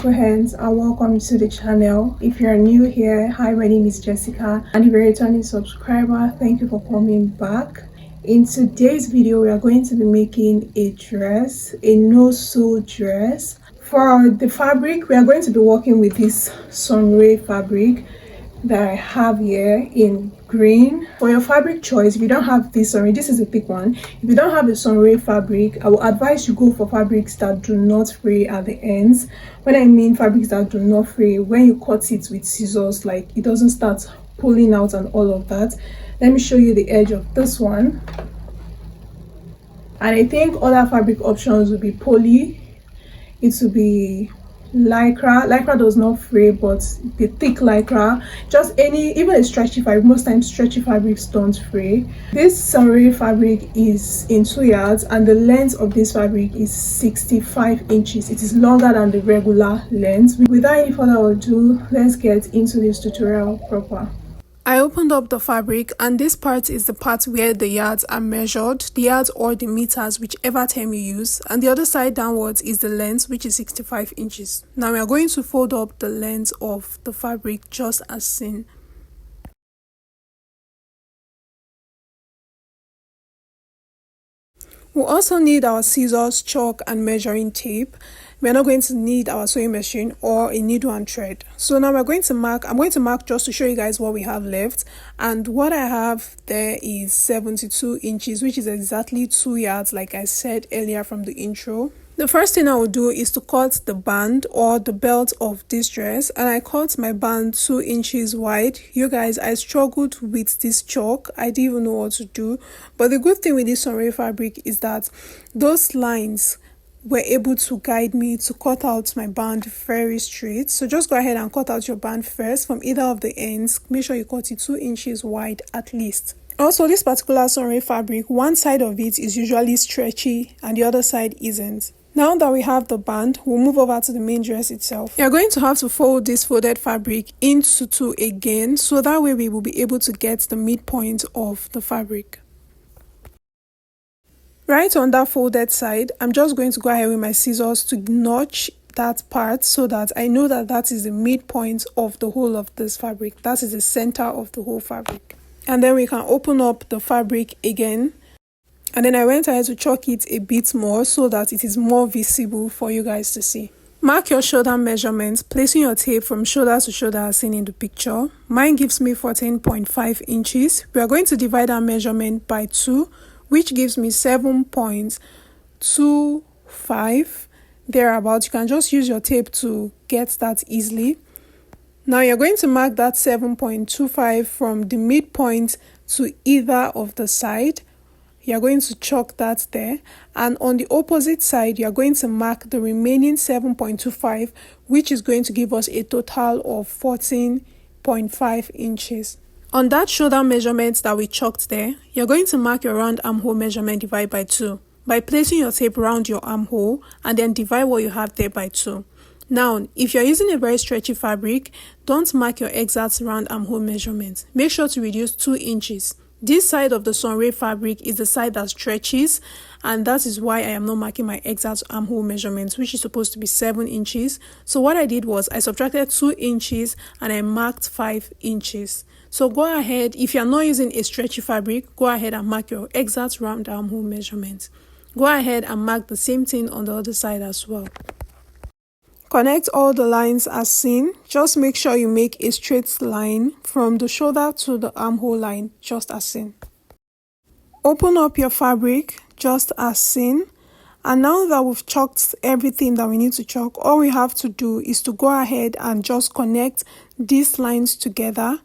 beautiful hands, and welcome to the channel. If you're new here, hi, my name is Jessica, and if you're a returning subscriber, thank you for coming back. In today's video, we are going to be making a dress, a no-sew dress. For the fabric, we are going to be working with this sunray fabric that I have here in green. For your fabric choice, if you don't have this sunray, this is a thick one. If you don't have a sunray fabric, I will advise you go for fabrics that do not fray at the ends. When I mean fabrics that do not fray, when you cut it with scissors, like it doesn't start pulling out and all of that. Let me show you the edge of this one. And I think other fabric options will be poly, it will be lycra does not fray, but the thick lycra, just any, even a stretchy fabric, most times stretchy fabrics don't fray. This sunray fabric is in 2 yards and the length of this fabric is 65 inches. It is longer than the regular length. Without any further ado, let's get into this tutorial proper. I opened up the fabric, and this part is the part where the yards are measured, the yards or the meters, whichever term you use, and the other side downwards is the length, which is 65 inches. Now we are going to fold up the length of the fabric just as seen. We'll also need our scissors, chalk and measuring tape. We're not going to need our sewing machine or a needle and thread. So now we're going to mark. I'm going to mark just to show you guys what we have left. And what I have there is 72 inches, which is exactly 2 yards, like I said earlier from the intro. The first thing I will do is to cut the band or the belt of this dress, and I cut my band 2 inches wide. You guys, I struggled with this chalk. I didn't even know what to do. But the good thing with this sunray fabric is that those lines were able to guide me to cut out my band very straight. So just go ahead and cut out your band first from either of the ends. Make sure you cut it 2 inches wide at least. Also, this particular sunray fabric, one side of it is usually stretchy and the other side isn't. Now that we have the band, we'll move over to the main dress itself. You're going to have to fold this folded fabric into 2 again, so that way we will be able to get the midpoint of the fabric. Right on that folded side, I'm just going to go ahead with my scissors to notch that part so that I know that that is the midpoint of the whole of this fabric. That is the center of the whole fabric. And then we can open up the fabric again. And then I went ahead to chalk it a bit more so that it is more visible for you guys to see. Mark your shoulder measurements, placing your tape from shoulder to shoulder as seen in the picture. Mine gives me 14.5 inches. We are going to divide our measurement by 2, which gives me 7.25 thereabout. You can just use your tape to get that easily. Now you're going to mark that 7.25 from the midpoint to either of the side. You're going to chalk that there, and on the opposite side you're going to mark the remaining 7.25, which is going to give us a total of 14.5 inches. On that shoulder measurement that we chalked there, you're going to mark your round armhole measurement divided by 2 by placing your tape around your armhole and then divide what you have there by 2. Now, if you're using a very stretchy fabric, don't mark your exact round armhole measurement. Make sure to reduce 2 inches. This side of the sunray fabric is the side that stretches, and that is why I am not marking my exact armhole measurements, which is supposed to be 7 inches. So what I did was I subtracted 2 inches and I marked 5 inches. So go ahead, if you're not using a stretchy fabric, go ahead and mark your exact round armhole measurement. Go ahead and mark the same thing on the other side as well. Connect all the lines as seen. Just make sure you make a straight line from the shoulder to the armhole line, just as seen. Open up your fabric, just as seen. And now that we've chalked everything that we need to chalk, all we have to do is to go ahead and just connect these lines together.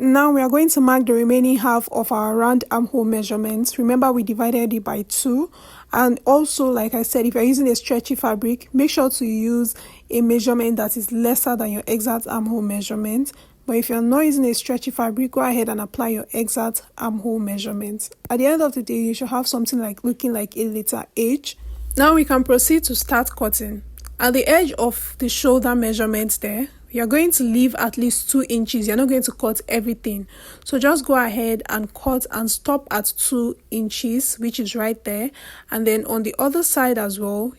Now we are going to mark the remaining half of our round armhole measurements. Remember, we divided it by 2. And also, like I said, if you're using a stretchy fabric, make sure to use a measurement that is lesser than your exact armhole measurement. But if you're not using a stretchy fabric, go ahead and apply your exact armhole measurement. At the end of the day, you should have something like looking like a letter H. Now we can proceed to start cutting. At the edge of the shoulder measurement there, you're going to leave at least 2 inches. You're not going to cut everything. So just go ahead and cut and stop at 2 inches, which is right there. And then on the other side as well,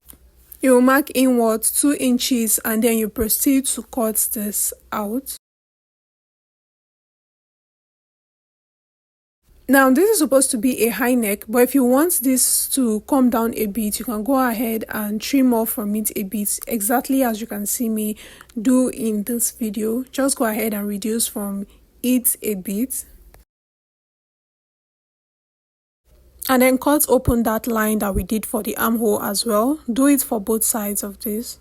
You will mark inward 2 inches and then you proceed to cut this out. Now this is supposed to be a high neck, but if you want this to come down a bit, you can go ahead and trim off from it a bit, exactly as you can see me do in this video. Just go ahead and reduce from it a bit. And then cut open that line that we did for the armhole as well. Do it for both sides of this.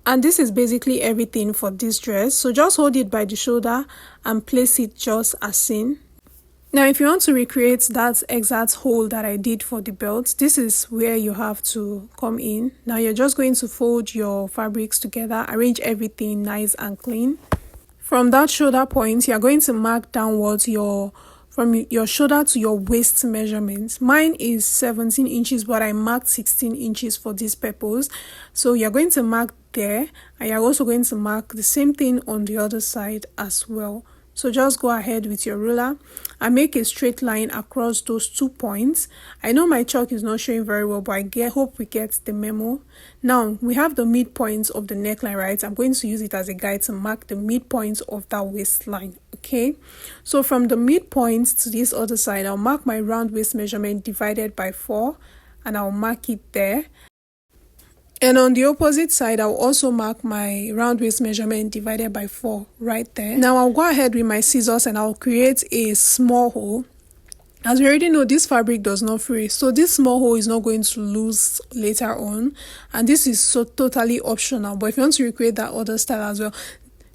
And this is basically everything for this dress. So just hold it by the shoulder and place it just as seen. Now if you want to recreate that exact hole that I did for the belt, this is where you have to come in. Now you're just going to fold your fabrics together, arrange everything nice and clean. From that shoulder point, you're going to mark downwards from your shoulder to your waist measurements. Mine is 17 inches, but I marked 16 inches for this purpose. So you're going to mark there, and you're also going to mark the same thing on the other side as well. So just go ahead with your ruler and make a straight line across those 2 points. I know my chalk is not showing very well, but hope we get the memo. Now we have the midpoint of the neckline, right? I'm going to use it as a guide to mark the midpoint of that waistline. Okay, so from the midpoint to this other side, I'll mark my round waist measurement divided by 4, and I'll mark it there. And on the opposite side, I'll also mark my round waist measurement divided by 4 right there. Now I'll go ahead with my scissors and I'll create a small hole. As we already know, this fabric does not fray, so this small hole is not going to lose later on, and this is so totally optional. But if you want to recreate that other style as well,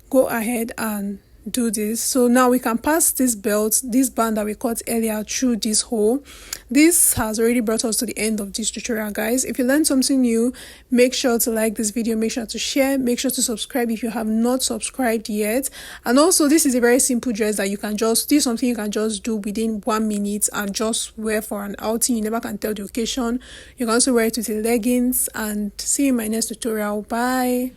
go ahead and do this. So now we can pass this belt, this band that we cut earlier, through this hole. This has already brought us to the end of this tutorial, guys. If you learned something new, make sure to like this video, make sure to share, make sure to subscribe if you have not subscribed yet. And also, this is a very simple dress that you can just do, something you can just do within 1 minute and just wear for an outing. You never can tell the occasion. You can also wear it with the leggings. And see you in my next tutorial. Bye.